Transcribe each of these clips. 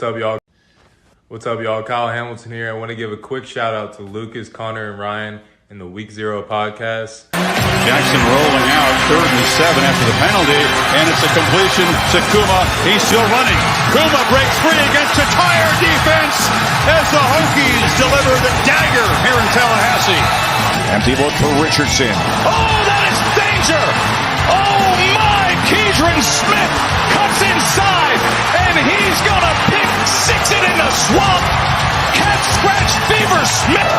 up, y'all? What's up, y'all? Kyle Hamilton here. I want to give a quick shout out to Lucas, Connor, and Ryan in the Week Zero podcast. Jackson rolling out, 3rd and 7 after the penalty, and it's a completion to Kuma. He's still running. Kuma breaks free against a tired defense as the Hokies deliver the dagger here in Tallahassee. Empty look for Richardson. Oh, that is danger! Oh my! Keidron Smith cuts inside, and he's gonna pick six it in the swamp. Cat scratch fever Smith.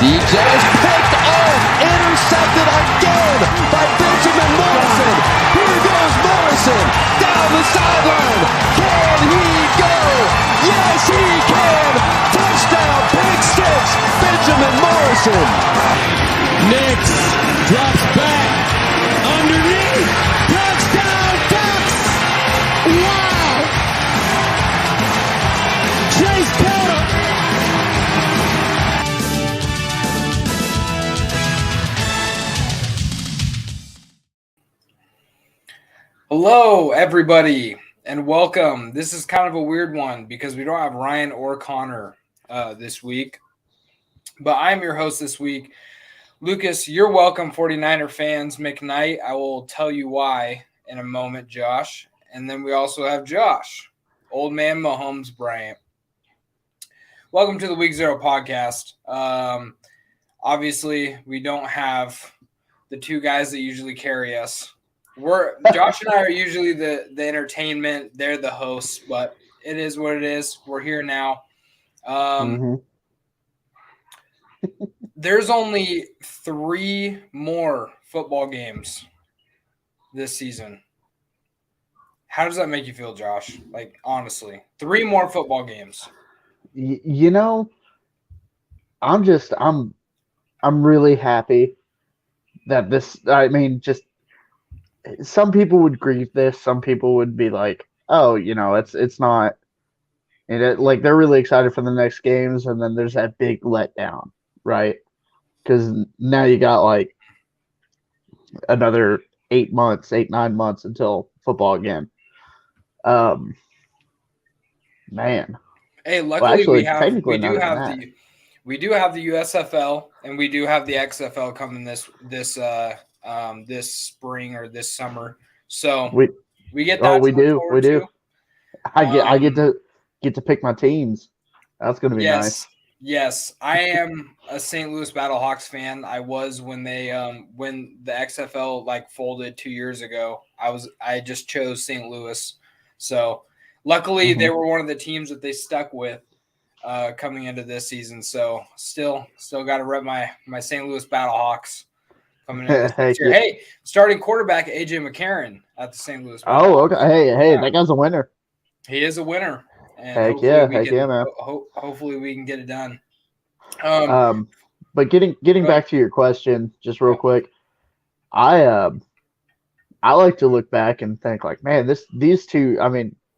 DJ is picked off, intercepted again by Benjamin Morrison. Here goes Morrison down the sideline. Can he go? Yes, he can. Touchdown, pick six, Benjamin Morrison. Nix drops back underneath. Touchdown, Ducks. Wow. Chase Carter. Hello, everybody, and welcome. This is kind of a weird one because we don't have Ryan or Connor this week, but I'm your host this week. Lucas, you're welcome, 49er fans. McKnight, I will tell you why in a moment, Josh. And then we also have Josh, old man Mahomes Bryant. Welcome to the Week Zero podcast. Obviously, we don't have the two guys that usually carry us. Josh and I are usually the entertainment. They're the hosts, but it is what it is. We're here now. There's only 3 more football games this season. How does that make you feel, Josh? Like, honestly, 3 more football games. I'm really happy that just some people would grieve this. Some people would be like, oh, it's not. And like they're really excited for the next games, and then there's that big letdown, right? Because now you got like another 9 months until football again. Man. Hey, luckily we do have the USFL and we do have the XFL coming this spring or this summer. So we get that. We do. I get to pick my teams. That's going to be nice. Yes, I am a St. Louis Battlehawks fan. I was when they when the XFL folded 2 years ago. I just chose St. Louis. So luckily they were one of the teams that they stuck with coming into this season. So still got to rep my St. Louis Battlehawks coming in this year. Hey, starting quarterback AJ McCarron at the St. Louis Battlehawks. Oh, okay. Hey, that guy's a winner. He is a winner. And heck yeah, man. Hopefully we can get it done. But getting back to your question, just real quick, I like to look back and think like, man, these two,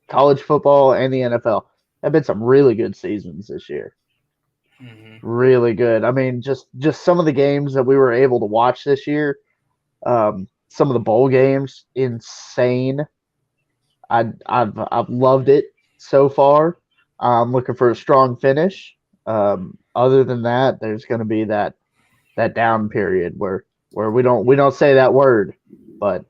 college football and the NFL have been some really good seasons this year. Really good. Just some of the games that we were able to watch this year, some of the bowl games, insane. I've loved it so far. I'm looking for a strong finish. Other than that, there's going to be that down period where we don't say that word, but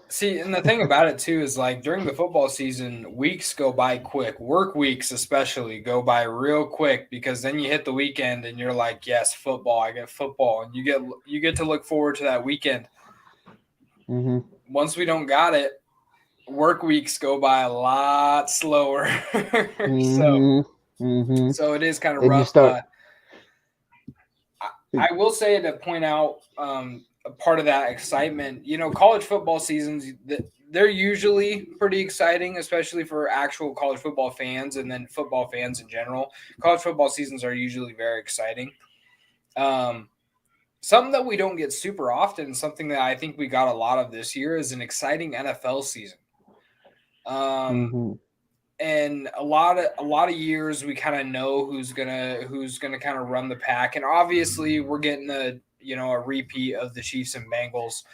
see, and the thing about it too is during the football season, weeks go by quick. Work weeks especially go by real quick because then you hit the weekend and you're like, yes, football. I get football, and you get to look forward to that weekend. Once we don't got it, work weeks go by a lot slower. So it is kind of rough. I will say to point out a part of that excitement, college football seasons, they're usually pretty exciting, especially for actual college football fans and then football fans in general. College football seasons are usually very exciting. Something that we don't get super often, something that I think we got a lot of this year, is an exciting NFL season. And a lot of years we kind of know who's gonna kind of run the pack, and obviously we're getting a repeat of the Chiefs and Bengals.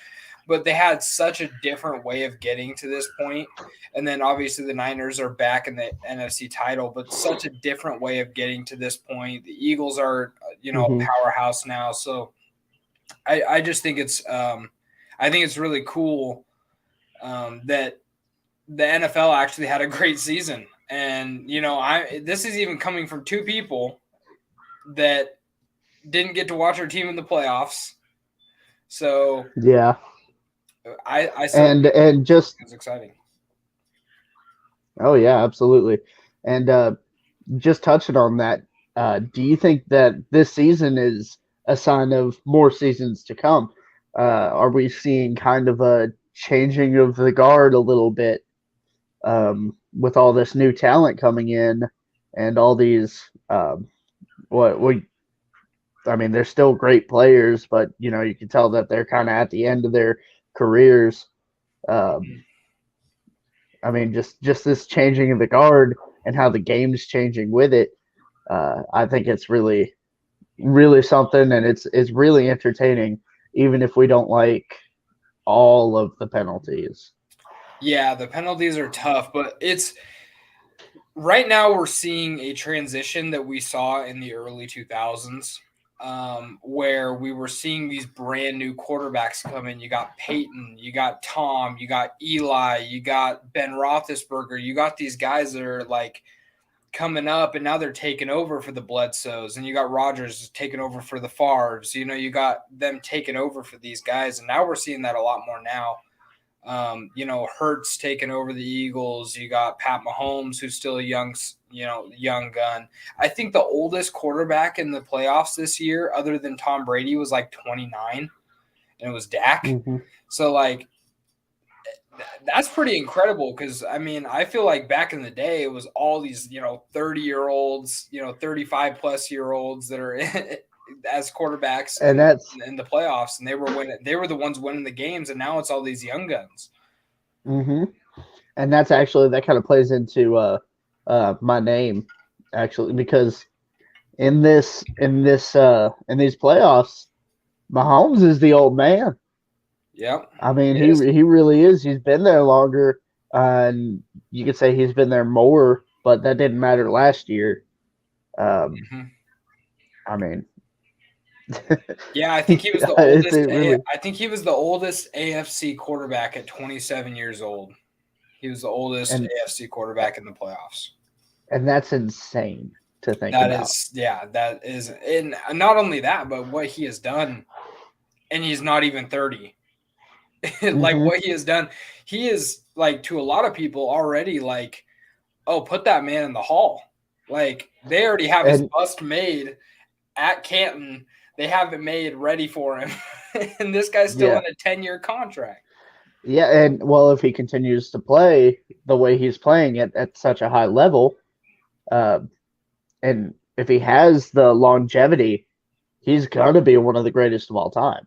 but they had such a different way of getting to this point. And then obviously the Niners are back in the NFC title, but such a different way of getting to this point. The Eagles are, a powerhouse now. So I just think it's really cool that the NFL actually had a great season. And, this is even coming from two people that didn't get to watch our team in the playoffs. So yeah, I and just it's exciting. Oh yeah, absolutely. And just touching on that, do you think that this season is a sign of more seasons to come? Are we seeing kind of a changing of the guard a little bit with all this new talent coming in and all these they're still great players, but you can tell that they're kind of at the end of their careers. Just this changing of the guard and how the game's changing with it. I think it's really, really something, and it's really entertaining, even if we don't like all of the penalties. Yeah, the penalties are tough, but it's right now we're seeing a transition that we saw in the early 2000s. Where we were seeing these brand new quarterbacks come in. You got Peyton, you got Tom, you got Eli, you got Ben Roethlisberger. You got these guys that are like coming up, and now they're taking over for the Bledsoes, and you got Rodgers taking over for the Favres. You got them taking over for these guys, and now we're seeing that a lot more now. Hurts taking over the Eagles. You got Pat Mahomes, who's still a young gun. I think the oldest quarterback in the playoffs this year, other than Tom Brady, was like 29, and it was Dak. Mm-hmm. So, like, that's pretty incredible because, I feel like back in the day, it was all these, 30-year-olds, 35-plus-year-olds that are as quarterbacks and that's in the playoffs, and they were the ones winning the games, and now it's all these young guns. Mm-hmm. And that kind of plays into my name, actually, because in these playoffs, Mahomes is the old man. Yep. He really is. He's been there longer, and you could say he's been there more, but that didn't matter last year. Yeah, I think he was the oldest. I think he was the oldest AFC quarterback at 27 years old. He was the oldest AFC quarterback in the playoffs. And that's insane to think about. That is, and not only that, but what he has done, and he's not even 30. Like what he has done, he is like to a lot of people already like, oh, put that man in the Hall. Like they already have his bust made at Canton. They have it made ready for him, and this guy's still in a 10-year contract. Yeah, and well, if he continues to play the way he's playing at such a high level, and if he has the longevity, he's gonna be one of the greatest of all time.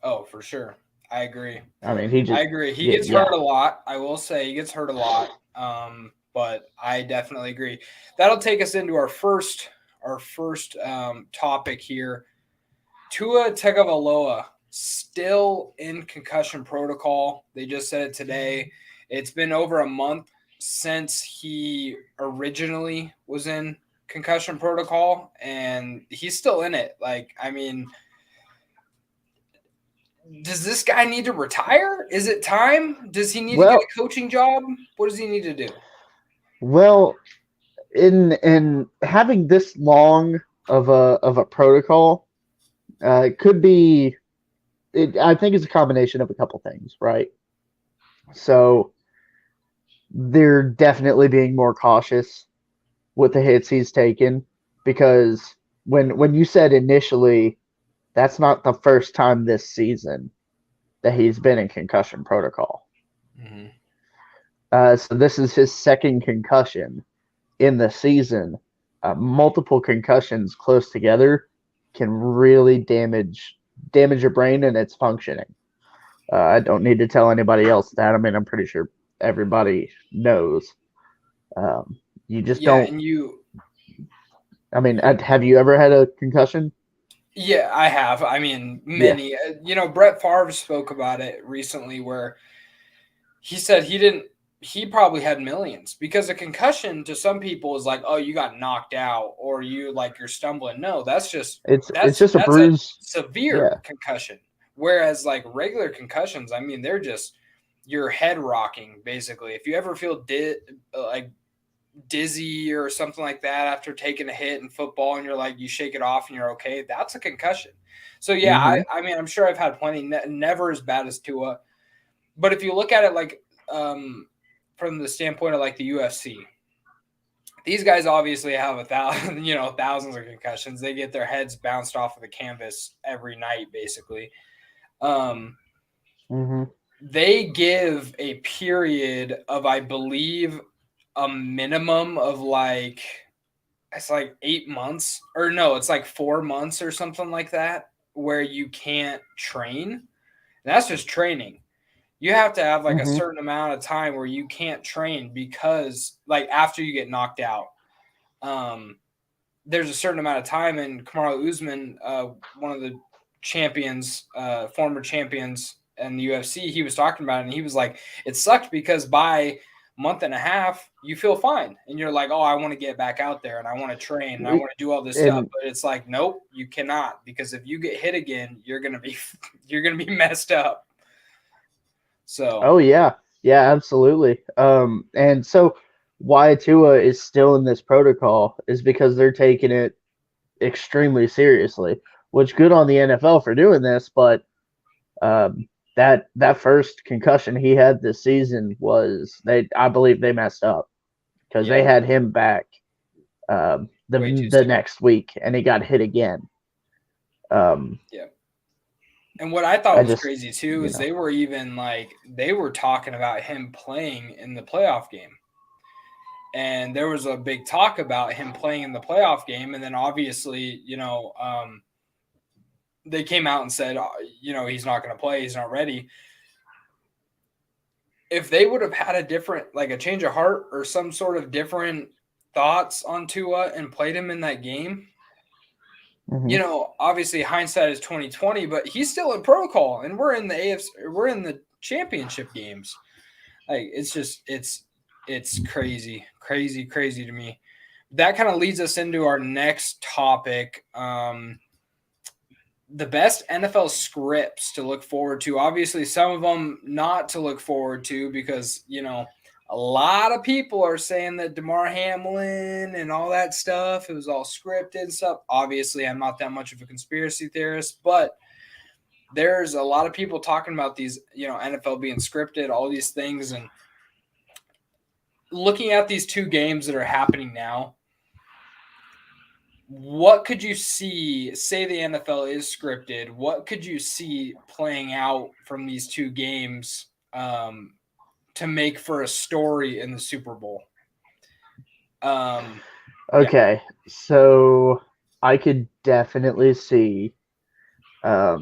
Oh, for sure. I agree. I agree. He gets hurt a lot. I will say he gets hurt a lot. But I definitely agree. That'll take us into our first topic here. Tua Tagovailoa still in concussion protocol. They just said it today. It's been over a month since he originally was in concussion protocol, and he's still in it. Does this guy need to retire? Is it time? Does he need to get a coaching job? What does he need to do? Well, in having this long of a protocol, it could be. I think it's a combination of a couple things, right? So they're definitely being more cautious with the hits he's taken, because when you said initially, that's not the first time this season that he's been in concussion protocol. Mm-hmm. So this is his second concussion in the season. Multiple concussions close together can really damage your brain and its functioning. I don't need to tell anybody else that. I'm pretty sure everybody knows. You just don't. And you. Have you ever had a concussion? Yeah, I have. I mean, many. Brett Favre spoke about it recently where he said he probably had millions because a concussion to some people is like, oh, you got knocked out or you're stumbling. No, that's It's just a a bruise. severe Yeah. concussion. Whereas like regular concussions, I mean, they're just your head rocking basically. If you ever feel like dizzy or something like that after taking a hit in football and you're like you shake it off and you're okay, that's a concussion. So yeah, Mhm. I mean, I'm sure I've had plenty, never as bad as Tua, but if you look at it like from the standpoint of like the UFC, these guys obviously have thousands of concussions. They get their heads bounced off of the canvas every night basically. Mhm. They give a period of, I believe, a minimum of it's like 8 months, or no, it's like 4 months or something like that, where you can't train. And that's just training. You have to have like a Mhm. certain amount of time where you can't train because like after you get knocked out, there's a certain amount of time. And Kamaru Usman, one of the former champions in the UFC, he was talking about it, and he was like, it sucked because by month and a half, you feel fine. And you're like, oh, I want to get back out there and I want to train and I want to do all this stuff. And But it's like, nope, you cannot, because if you get hit again, you're going to be messed up. So, oh yeah, yeah, absolutely. And so why Tua is still in this protocol is because they're taking it extremely seriously. Which good on the NFL for doing this, but um, that first concussion he had this season I believe they messed up because they yeah, had him back way too the soon. next week and he got hit again. Yeah. And what I thought I was just crazy too you is know they were talking about him playing in the playoff game. And there was a big talk about him playing in the playoff game. And then obviously, they came out and said, he's not going to play. He's not ready. If they would have had a change of heart or some sort of different thoughts on Tua and played him in that game, obviously hindsight is 2020, but he's still in protocol and we're in the we're in the championship games. Like it's crazy to me. That kind of leads us into our next topic. The best NFL scripts to look forward to. Obviously, some of them not to look forward to because, a lot of people are saying that Damar Hamlin and all that stuff, it was all scripted and stuff. Obviously, I'm not that much of a conspiracy theorist, but there's a lot of people talking about these, NFL being scripted, all these things. And looking at these two games that are happening now, what could you see, say the NFL is scripted, what could you see playing out from these two games to make for a story in the Super Bowl? Okay, so I could definitely see I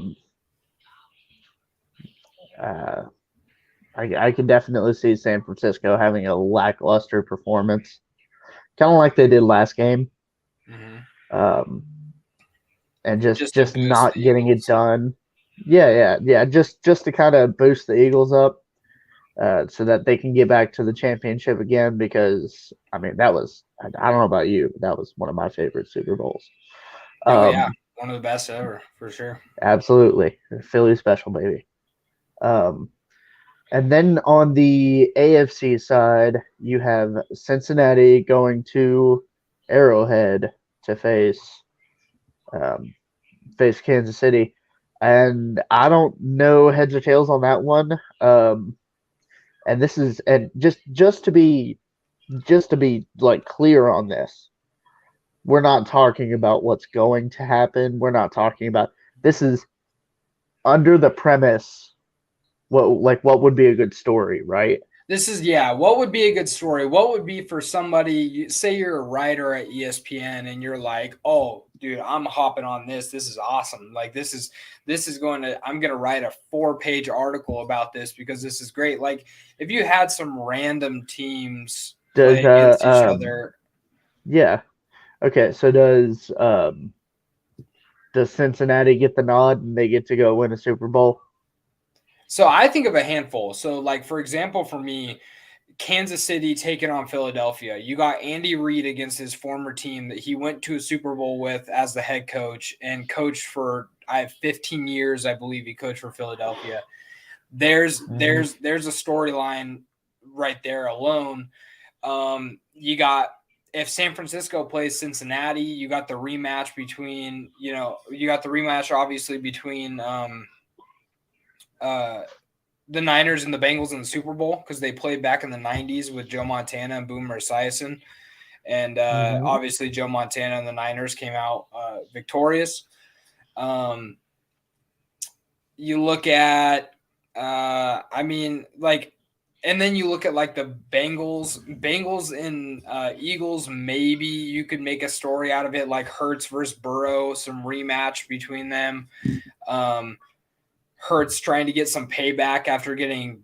could definitely see San Francisco having a lackluster performance, kind of like they did last game, and Just to just boost not the getting it Eagles. done. Yeah. Just to kind of boost the Eagles up, so that they can get back to the championship again. Because I mean, I don't know about you, but that was one of my favorite Super Bowls. Oh yeah, one of the best ever for sure. Absolutely, Philly special, baby. And then on the AFC side, you have Cincinnati going to Arrowhead to face Kansas City, and I don't know heads or tails on that one. And this is and just to be like clear on this, we're not talking about what's going to happen. We're not talking about this is under the premise what would be a good story, right? This is, what would be a good story? What would be for somebody, say you're a writer at ESPN and you're like, oh, dude, I'm hopping on this. This is awesome. Like, I'm going to write a 4-page article about this because this is great. Like, if you had some random teams play against each other. Yeah. Okay, so does does Cincinnati get the nod and they get to go win a Super Bowl? So I think of a handful. So, like, for example, for me, Kansas City taking on Philadelphia. You got Andy Reid against his former team that he went to a Super Bowl with as the head coach and coached for 15 years, I believe he coached for Philadelphia. There's a storyline right there alone. You got, if San Francisco plays Cincinnati, you got the rematch between, obviously between the Niners and the Bengals in the Super Bowl, because they played back in the 90s with Joe Montana and Boomer Esiason. And obviously Joe Montana and the Niners came out victorious. You look at, and then you look at like the Bengals and Eagles. Maybe you could make a story out of it, like Hurts versus Burrow, some rematch between them. Hurts trying to get some payback after getting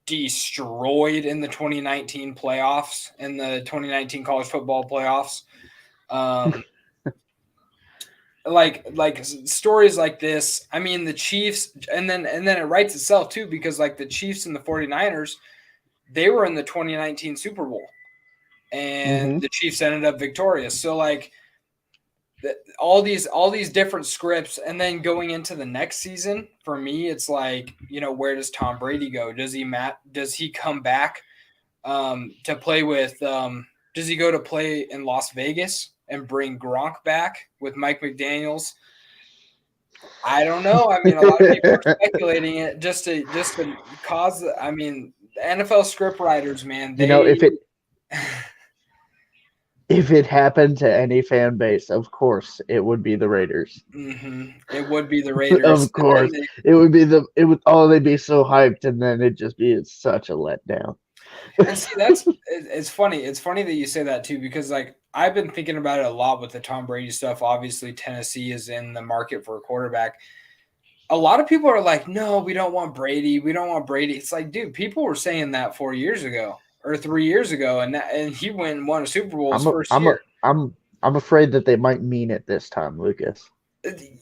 destroyed in the 2019 playoffs, in the 2019 college football playoffs. Like stories like this. I mean, the Chiefs, and then it writes itself too, because like the Chiefs and the 49ers, they were in the 2019 Super Bowl and the Chiefs ended up victorious. So like all these different scripts, and then going into the next season, for me, it's like, where does Tom Brady go? Does he come back to play with does he go to play in Las Vegas and bring Gronk back with Mike McDaniels? I don't know. I mean, a lot of people are speculating it just to cause. I mean, the NFL script writers, man. If it happened to any fan base, of course it would be the Raiders. It would be the Raiders. Of course, they'd be so hyped, and then it'd just be such a letdown. And see, it's funny. It's funny that you say that too, because like I've been thinking about it a lot with the Tom Brady stuff. Obviously, Tennessee is in the market for a quarterback. A lot of people are like, no, we don't want Brady. We don't want Brady. It's like, dude, people were saying that 4 years ago or 3 years ago, and he went and won a Super Bowl his first year. I'm afraid that they might mean it this time, Lucas.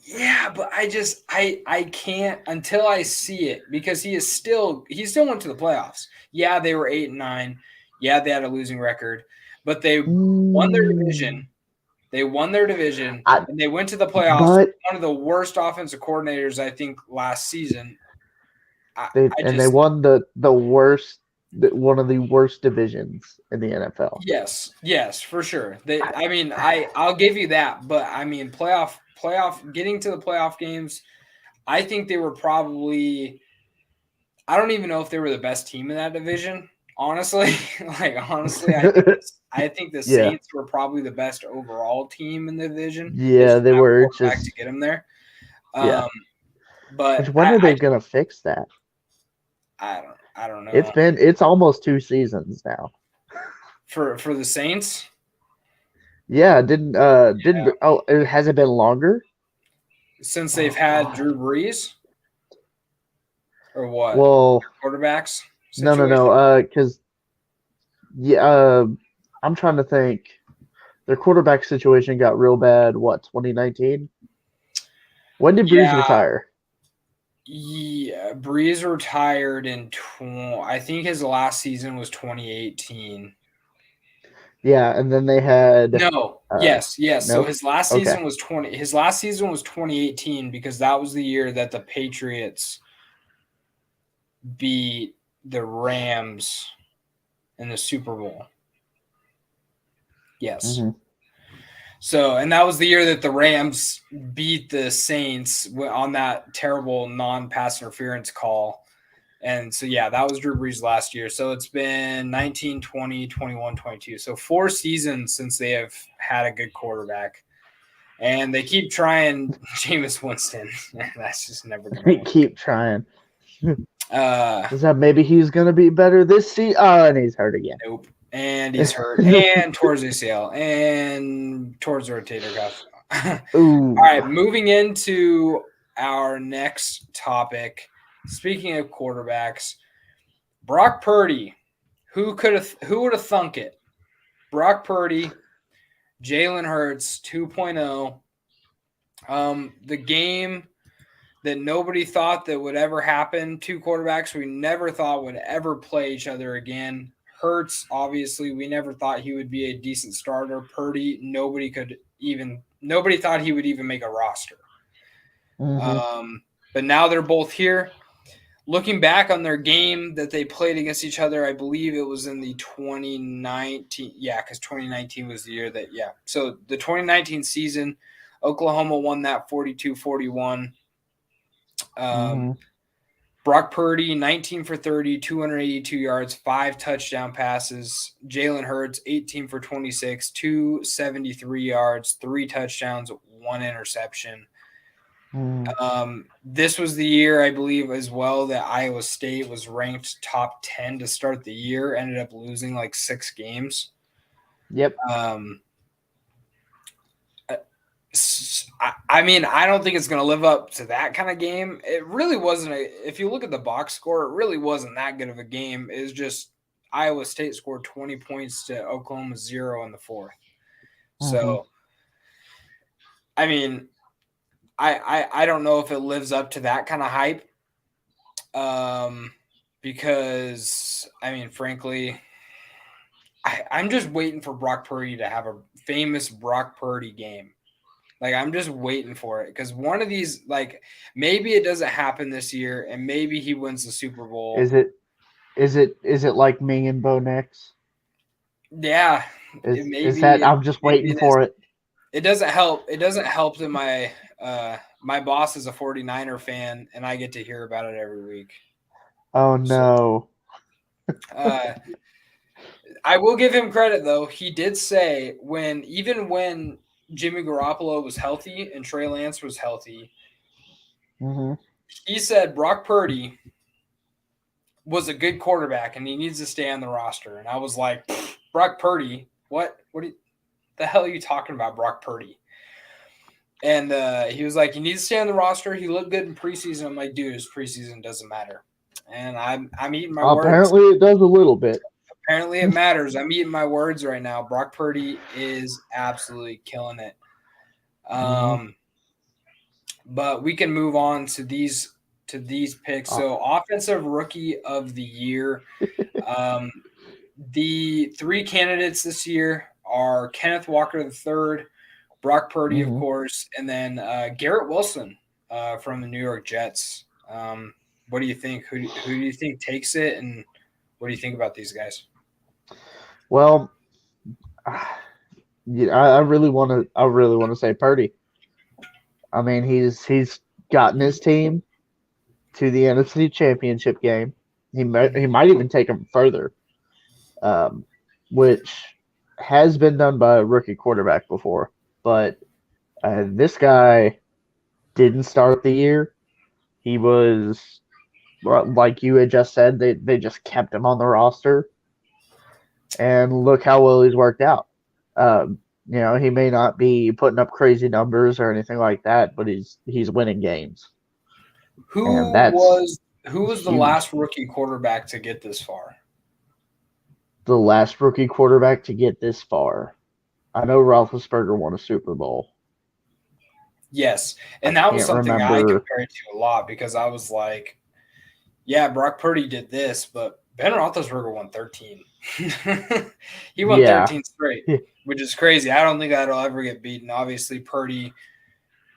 Yeah, but I can't until I see it, because he still went to the playoffs. Yeah, they were 8-9. Yeah, they had a losing record, but they won their division. And they went to the playoffs. One of the worst offensive coordinators, I think, last season. They won the worst, one of the worst divisions in the NFL. Yes, for sure. I'll give you that, but I mean, playoff getting to the playoff games, I think they were probably. I don't even know if they were the best team in that division. Honestly, I think the Saints were probably the best overall team in the division. Yeah, they were just to get them there. But when are they gonna fix that? I don't know. It's almost 2 seasons now. For the Saints? Yeah, has it been longer? Since they've had Drew Brees? Or what? Well, quarterbacks? No, because I'm trying to think. Their quarterback situation got real bad, 2019? When did Brees retire? Yeah, Brees retired in I think his last season was 2018. Yeah, and then they had yes. Nope. So his last season was 2018, because that was the year that the Patriots beat the Rams in the Super Bowl. Yes. So, and that was the year that the Rams beat the Saints on that terrible non-pass interference call. And so, yeah, that was Drew Brees last year. So it's been 19, 20, 21, 22. So 4 seasons since they have had a good quarterback. And they keep trying Jameis Winston. That's just never going to work. Keep trying. Is that maybe he's going to be better this season? Oh, and he's hurt again. Nope. And he's hurt. And towards ACL. And towards the rotator cuff. All right, moving into our next topic. Speaking of quarterbacks, Brock Purdy. Who would have thunk it? Brock Purdy, Jalen Hurts 2.0 The game that nobody thought that would ever happen, two quarterbacks we never thought would ever play each other again. Hurts, obviously, we never thought he would be a decent starter. Purdy, nobody thought he would even make a roster. But now they're both here. Looking back on their game that they played against each other, I believe it was in the 2019. Yeah, because 2019 was the year that, yeah. So the 2019 season, Oklahoma won that 42-41. Brock Purdy, 19 for 30, 282 yards, 5 touchdown passes. Jalen Hurts, 18 for 26, 273 yards, 3 touchdowns, 1 interception. This was the year, I believe, as well, that Iowa State was ranked top 10 to start the year, ended up losing like 6 games. Yep. I mean, I don't think it's going to live up to that kind of game. It really wasn't. If you look at the box score, it really wasn't that good of a game. It was just Iowa State scored 20 points to Oklahoma 0 in the fourth. So, I mean, I don't know if it lives up to that kind of hype. Because, I mean, frankly, I'm just waiting for Brock Purdy to have a famous Brock Purdy game. Like, I'm just waiting for it because one of these, like, maybe it doesn't happen this year, and maybe he wins the Super Bowl. Is it like me and Bo Nix? Yeah, is that? I'm just waiting for it. It doesn't help. It doesn't help that my boss is a 49er fan, and I get to hear about it every week. Oh no. I will give him credit though. He did say even when Jimmy Garoppolo was healthy and Trey Lance was healthy, he said Brock Purdy was a good quarterback and he needs to stay on the roster. And I was like, Brock Purdy? What the hell are you talking about, Brock Purdy? And he was like, he needs to stay on the roster. He looked good in preseason. I'm like, dude, his preseason doesn't matter. And I'm eating my words. Apparently it does a little bit. Apparently it matters. I'm eating my words right now. Brock Purdy is absolutely killing it. But we can move on to these picks. So offensive rookie of the year. The 3 candidates this year are Kenneth Walker III, Brock Purdy, of course, and then Garrett Wilson from the New York Jets. What do you think? Who do you think takes it, and what do you think about these guys? Well, yeah, I really want to say Purdy. I mean, he's gotten his team to the NFC Championship game. He might even take them further, which has been done by a rookie quarterback before. But this guy didn't start the year. He was, like you had just said, they just kept him on the roster. And look how well he's worked out. He may not be putting up crazy numbers or anything like that, but he's winning games. Who was the last rookie quarterback to get this far? The last rookie quarterback to get this far. I know Roethlisberger won a Super Bowl. Yes, and that was something I compared to a lot because I was like, yeah, Brock Purdy did this, but Ben Roethlisberger won 13. He won 13 straight, which is crazy. I don't think that'll ever get beaten. Obviously, Purdy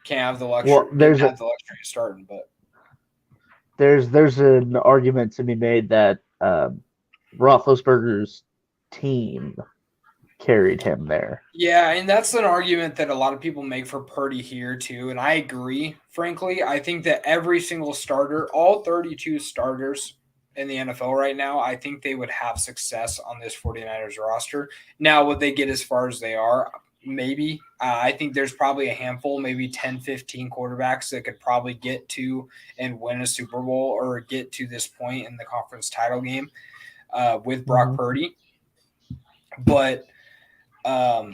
can't have the luxury. Well, the luxury of starting, but there's an argument to be made that Roethlisberger's team carried him there. Yeah, and that's an argument that a lot of people make for Purdy here too, and I agree. Frankly, I think that every single starter, all 32 starters in the NFL right now, I think they would have success on this 49ers roster. Now, would they get as far as they are? Maybe. I think there's probably a handful, maybe 10, 15 quarterbacks that could probably get to and win a Super Bowl or get to this point in the conference title game with Brock Purdy. But their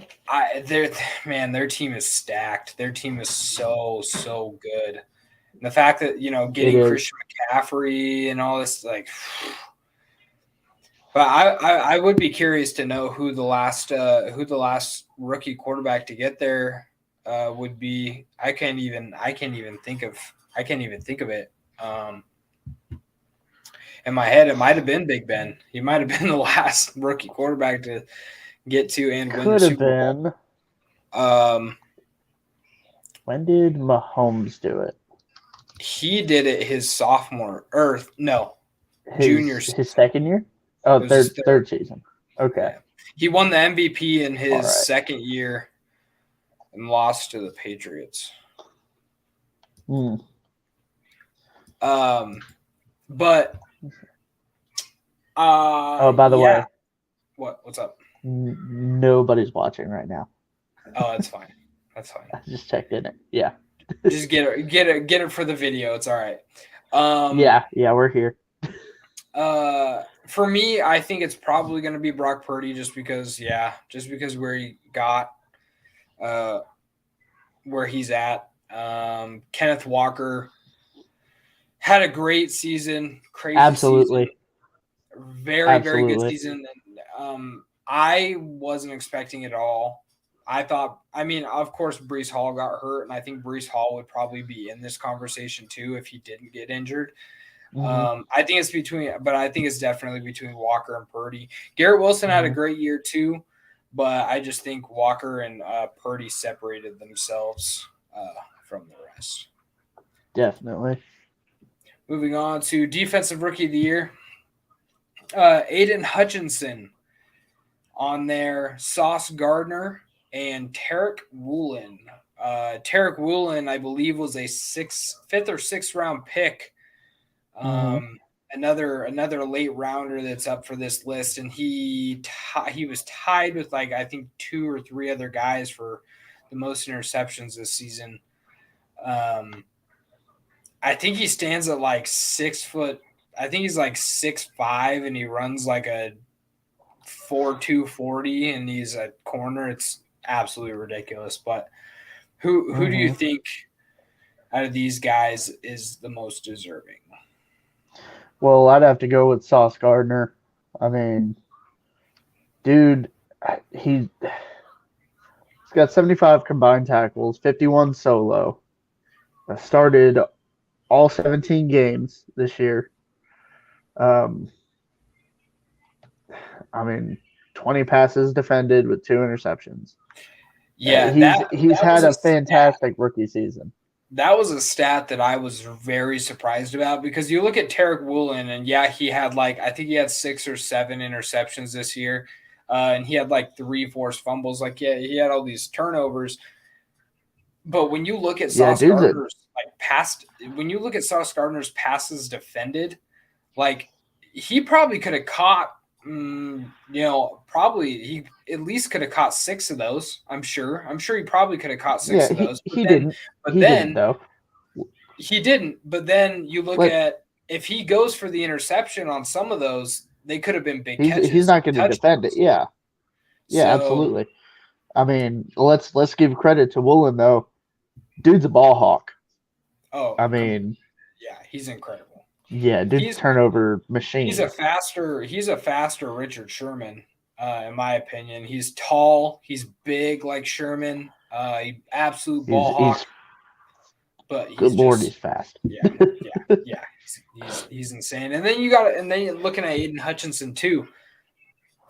team is stacked. Their team is so good. And the fact that, getting Christian McCaffrey and all this, like, but I would be curious to know who the last rookie quarterback to get there would be. I can't even think of it. In my head, it might have been Big Ben. He might have been the last rookie quarterback to get to and win the Could have Super been. Bowl. When did Mahomes do it? He did it his sophomore junior season. His second year? Oh, It was his third season. Okay. Yeah. He won the MVP in his All right. second year and lost to the Patriots. Hmm. But Oh, by the way, what's up? nobody's watching right now. Oh, that's fine. That's fine. I just checked in it. Yeah. Just get it for the video. It's all right. Yeah, we're here. For me, I think it's probably going to be Brock Purdy just because where he got, where he's at. Kenneth Walker had a great season. Crazy Absolutely. season. Very good season. And, I wasn't expecting it at all. Of course, Breece Hall got hurt, and I think Breece Hall would probably be in this conversation too if he didn't get injured. Mm-hmm. I think it's definitely between Walker and Purdy. Garrett Wilson had a great year too, but I just think Walker and Purdy separated themselves from the rest. Definitely. Moving on to Defensive Rookie of the Year, Aiden Hutchinson on there, Sauce Gardner, and Tarek Woolen. Tarek Woolen, I believe, was a fifth or sixth round pick. Another late rounder that's up for this list, and he was tied with I think 2 or 3 other guys for the most interceptions this season. I think he stands at 6 foot. I think he's 6'5", and he runs a 4.2 40, and he's a corner. It's absolutely ridiculous. But who do you think out of these guys is the most deserving? Well, I'd have to go with Sauce Gardner. I mean, dude, he's got 75 combined tackles, 51 solo. Started all 17 games this year. 20 passes defended with 2 interceptions. Yeah, he's had a fantastic rookie season. That was a stat that I was very surprised about because you look at Tarek Woolen, and he had I think he had 6 or 7 interceptions this year, and he had 3 forced fumbles. He had all these turnovers. But when you look at Sauce Gardner's Sauce Gardner's passes defended, he probably could have caught. Probably he at least could have caught 6 of those. I'm sure he probably could have caught 6 of those. He didn't. He didn't. But then you look at if he goes for the interception on some of those, they could have been big catches. He's not going to defend it. Yeah, absolutely. I mean, let's give credit to Woolen though. Dude's a ball hawk. Oh, he's incredible. Yeah, dude's turnover machine. He's a faster Richard Sherman, in my opinion. He's tall, he's big like Sherman. He absolute ball hawk. But he's fast. Yeah. He's insane. And then you're looking at Aiden Hutchinson too.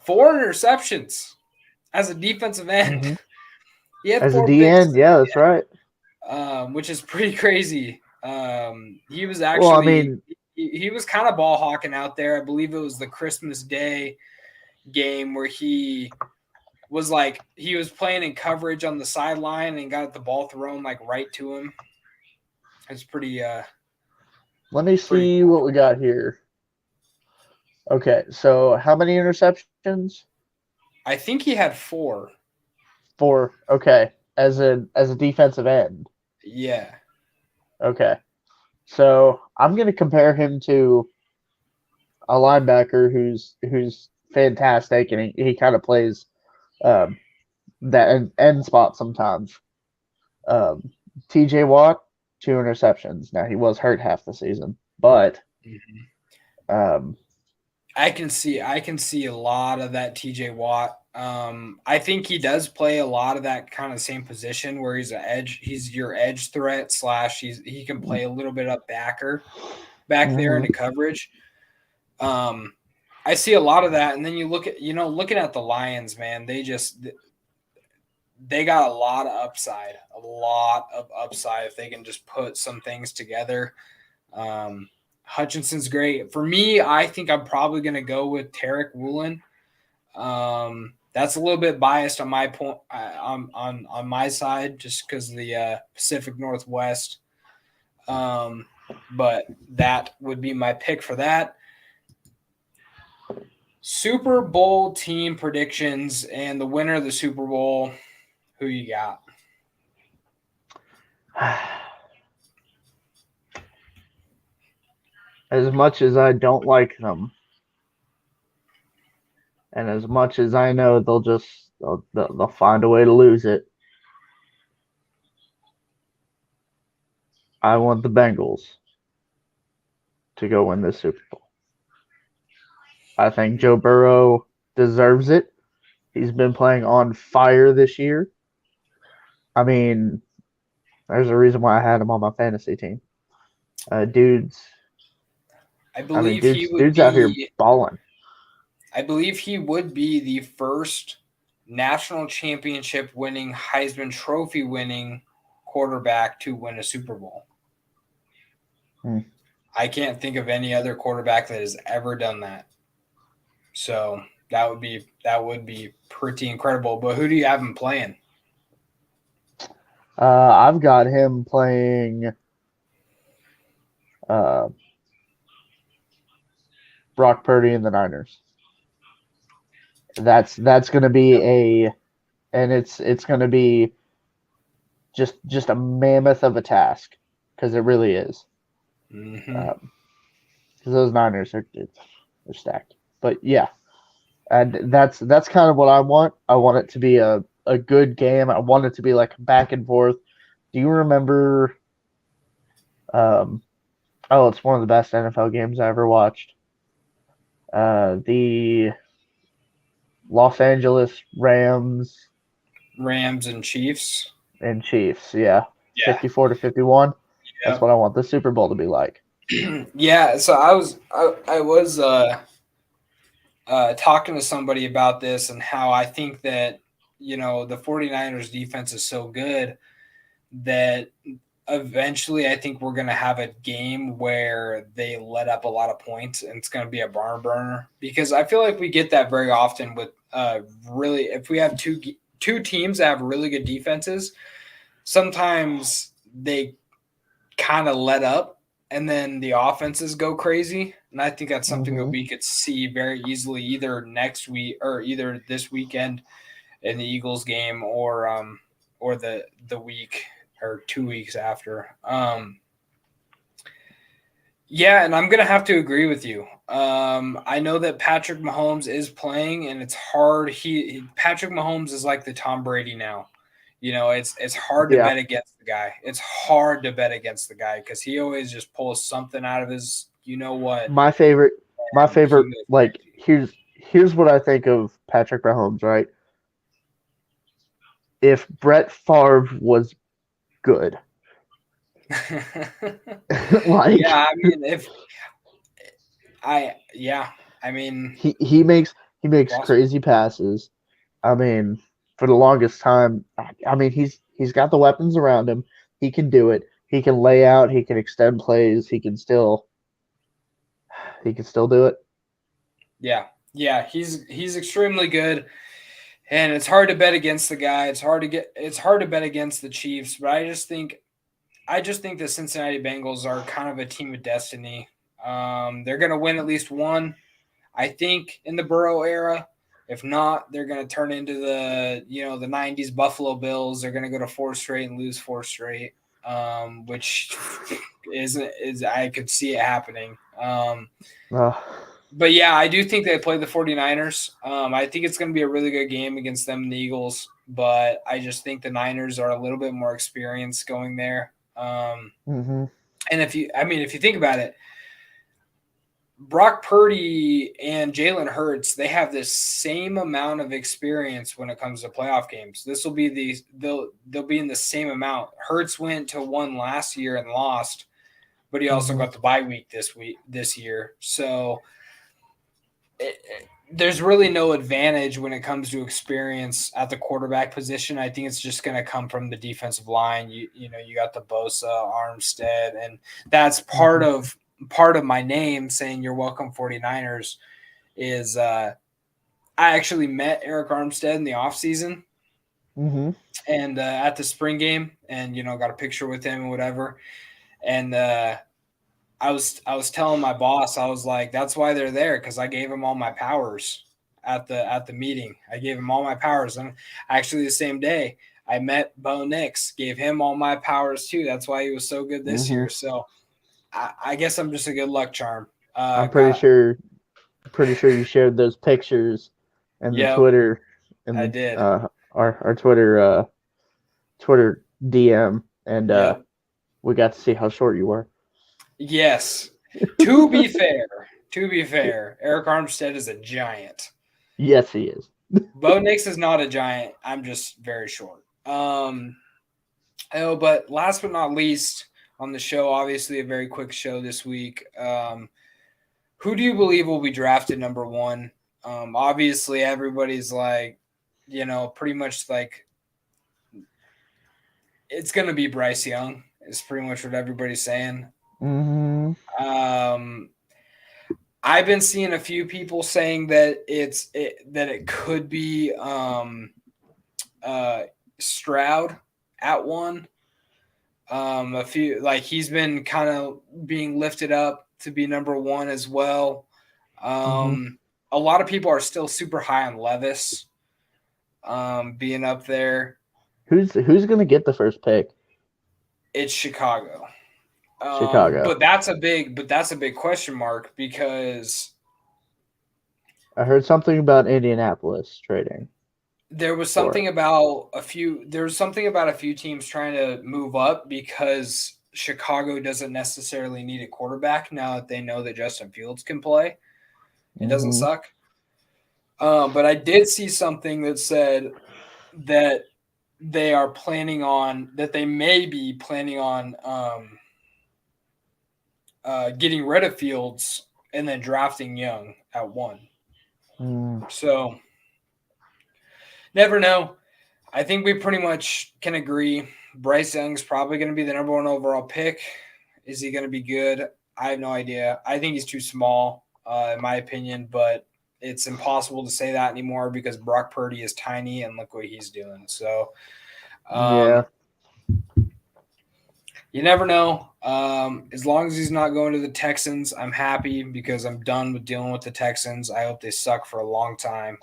4 interceptions as a defensive end. Mm-hmm. He had as 4 a DN, that's right. Which is pretty crazy. He was actually he was kind of ball hawking out there. I believe it was the Christmas Day game where he was playing in coverage on the sideline and got the ball thrown right to him. It's pretty let me see what we got here. Okay, so how many interceptions? I think he had 4. 4. Okay. As a defensive end. Yeah. Okay. So I'm going to compare him to a linebacker who's fantastic, and he kind of plays that end spot sometimes. TJ Watt, 2 interceptions. Now he was hurt half the season, but I I can see a lot of that TJ Watt. I think he does play a lot of that kind of same position where he's an edge. He's your edge threat / he can play a little bit up back there into coverage. I see a lot of that, and then you looking at the Lions, man. They got a lot of upside if they can just put some things together. Hutchinson's great. For me, I think I'm probably going to go with Tarek Woolen. That's a little bit biased on my point on my side, just because of the Pacific Northwest. But that would be my pick for that. Super Bowl team predictions and the winner of the Super Bowl. Who you got? As much as I don't like them, and as much as I know they'll find a way to lose it, I want the Bengals to go win this Super Bowl. I think Joe Burrow deserves it. He's been playing on fire this year. I mean, there's a reason why I had him on my fantasy team. Dude's out here balling. I believe he would be the first national championship winning, Heisman Trophy winning quarterback to win a Super Bowl. I can't think of any other quarterback that has ever done that. So that would be pretty incredible. But who do you have him playing? I've got him playing Brock Purdy and the Niners. That's going to be it's going to be just a mammoth of a task, because it really is. Because those Niners are stacked. But yeah, and that's kind of what I want. I want it to be a good game. I want it to be like back and forth. Do you remember? It's one of the best NFL games I ever watched. The Los Angeles Rams and Chiefs. Yeah. 54-51. Yeah. That's what I want the Super Bowl to be like. Yeah, so I was talking to somebody about this and how I think that, the 49ers defense is so good that eventually I think we're going to have a game where they let up a lot of points, and it's going to be a barn burner, because I feel like we get that very often with really, if we have two teams that have really good defenses, sometimes they kind of let up and then the offenses go crazy. And I think that's something that we could see very easily either next week or either this weekend in the Eagles game or the week or 2 weeks after. Yeah, and I'm going to have to agree with you. I know that Patrick Mahomes is playing, and it's hard. Patrick Mahomes is like the Tom Brady now. It's hard to bet against the guy. It's hard to bet against the guy because he always just pulls something out of his, what. My favorite, like, here's what I think of Patrick Mahomes, right? If Brett Favre was good. He makes crazy passes. I mean, for the longest time, he's got the weapons around him. He can do it. He can lay out. He can extend plays. He can still do it. Yeah. He's extremely good, and it's hard to bet against the guy. It's hard to bet against the Chiefs, but I just think the Cincinnati Bengals are kind of a team of destiny. They're going to win at least one, I think, in the Burrow era. If not, they're going to turn into the 90s Buffalo Bills. They're going to go to 4 straight and lose 4 straight, which I could see it happening. But yeah, I do think they play the 49ers. I think it's going to be a really good game against them and the Eagles, but I just think the Niners are a little bit more experienced going there. And if you think about it, Brock Purdy and Jalen Hurts, they have the same amount of experience when it comes to playoff games. This will be they'll be in the same amount. Hurts went to one last year and lost, but he also got the bye week this year. So there's really no advantage when it comes to experience at the quarterback position. I think it's just going to come from the defensive line. You got the Bosa, Armstead, and that's part of my name saying you're welcome 49ers is I actually met Eric Armstead in the offseason and at the spring game and, got a picture with him and whatever. And I was telling my boss, I was like, that's why they're there, because I gave him all my powers at the meeting. I gave him all my powers. And actually the same day I met Bo Nix, gave him all my powers too. That's why he was so good this year. So I guess I'm just a good luck charm. I'm pretty sure you shared those pictures and the Twitter. And I did. Our Twitter DM, and we got to see how short you were. Yes. To be fair, Eric Armstead is a giant. Yes, he is. Bo Nix is not a giant. I'm just very short. But last but not least on the show, obviously a very quick show this week. Who do you believe will be drafted number one? Obviously everybody's like, pretty much like it's going to be Bryce Young is pretty much what everybody's saying. I've been seeing a few people saying that it could be Stroud at one. A few, like, he's been kind of being lifted up to be number one as well. A lot of people are still super high on Levis being up there. Who's going to get the first pick? It's Chicago. But that's a big question mark, because I heard something about Indianapolis trading. There was something about a few teams trying to move up because Chicago doesn't necessarily need a quarterback now that they know that Justin Fields can play. It doesn't suck. But I did see something that said that they may be planning on getting rid of Fields and then drafting Young at one. So never know. I think we pretty much can agree Bryce Young's probably going to be the number one overall pick. Is he going to be good? I have no idea. I think he's too small, in my opinion, but it's impossible to say that anymore because Brock Purdy is tiny and look what he's doing. So, you never know. As long as he's not going to the Texans, I'm happy because I'm done with dealing with the Texans. I hope they suck for a long time.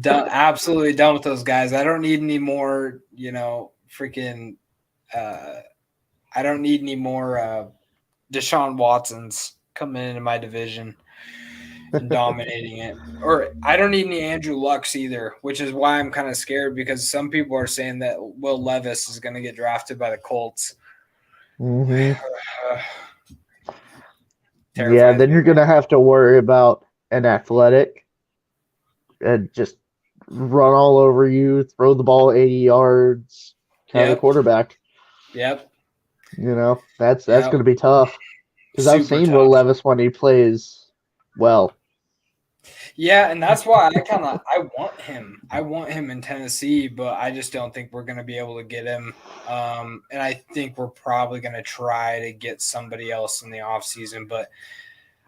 Absolutely done with those guys. I don't need any more, I don't need any more Deshaun Watsons coming into my division and dominating it. Or I don't need any Andrew Lucks either, which is why I'm kind of scared because some people are saying that Will Levis is going to get drafted by the Colts. Yeah, then you're going to have to worry about an athletic and just run all over you, throw the ball 80 yards kind of quarterback. Yep. That's going to be tough. Because I've seen Will Levis when he plays well. Yeah, and that's why I want him. I want him in Tennessee, but I just don't think we're going to be able to get him. And I think we're probably going to try to get somebody else in the offseason, but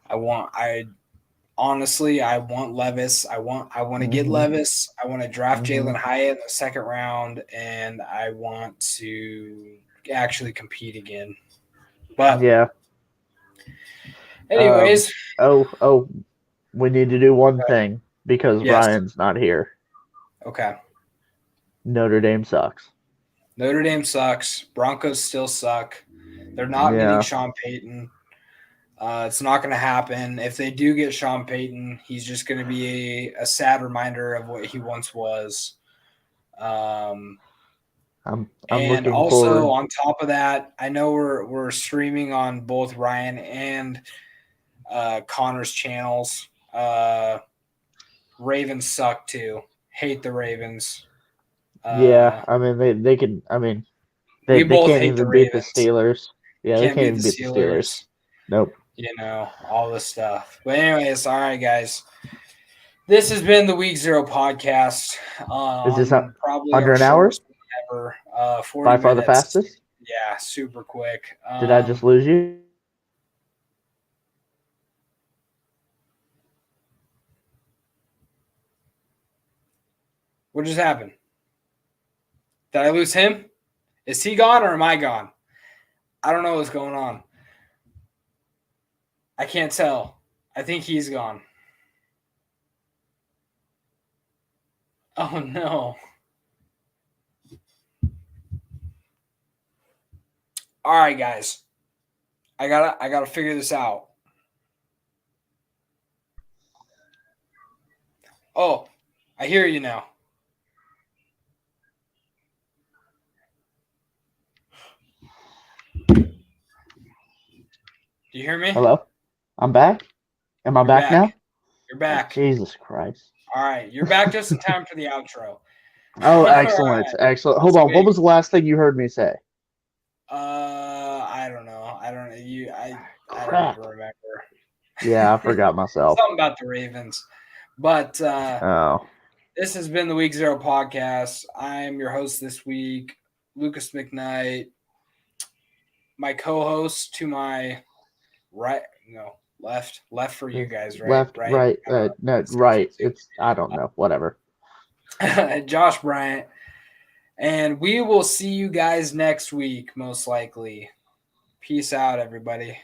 I want Levis. I want to get Levis. I want to draft Jalen Hyatt in the second round, and I want to actually compete again. But yeah. Anyways. We need to do one thing because Ryan's not here. Okay. Notre Dame sucks. Notre Dame sucks. Broncos still suck. They're not getting Sean Payton. It's not going to happen. If they do get Sean Payton, he's just going to be a sad reminder of what he once was. I'm And looking also forward. on top of that, I know we're streaming on both Ryan and Connor's channels. Ravens suck too. Hate the Ravens. Yeah, I mean they can. I mean we they both can't hate the even beat the Ravens. Steelers. Yeah, they Can't can't beat even the beat the Steelers. Steelers. Nope. You know, all this stuff. But anyways, all right, guys. This has been the Week 0 podcast. Is this Probably under our an hour? shortest one ever. 40 By far the minutes. fastest? Yeah, super quick. Did I just lose you? What just happened? Did I lose him? Is he gone or am I gone? I don't know what's going on. I can't tell. I think he's gone. Oh no. All right, guys. I gotta figure this out. Oh, I hear you now. Do you hear me? Hello? I'm back? Am I You're back now? You're back. Jesus Christ. All right. You're back just in time for the outro. Oh, All excellent. right. Excellent. Hold on. Sweet. What was the last thing you heard me say? I don't know. I don't Crap. even remember. Yeah, I forgot myself. Something about the Ravens. But Oh. this has been the Week 0 podcast. I'm your host this week, Lucas McKnight. My co-host to my right, no, left for you guys, right? Left, right, no, right. It's I don't know. Whatever. Josh Bryant. And we will see you guys next week, most likely. Peace out, everybody.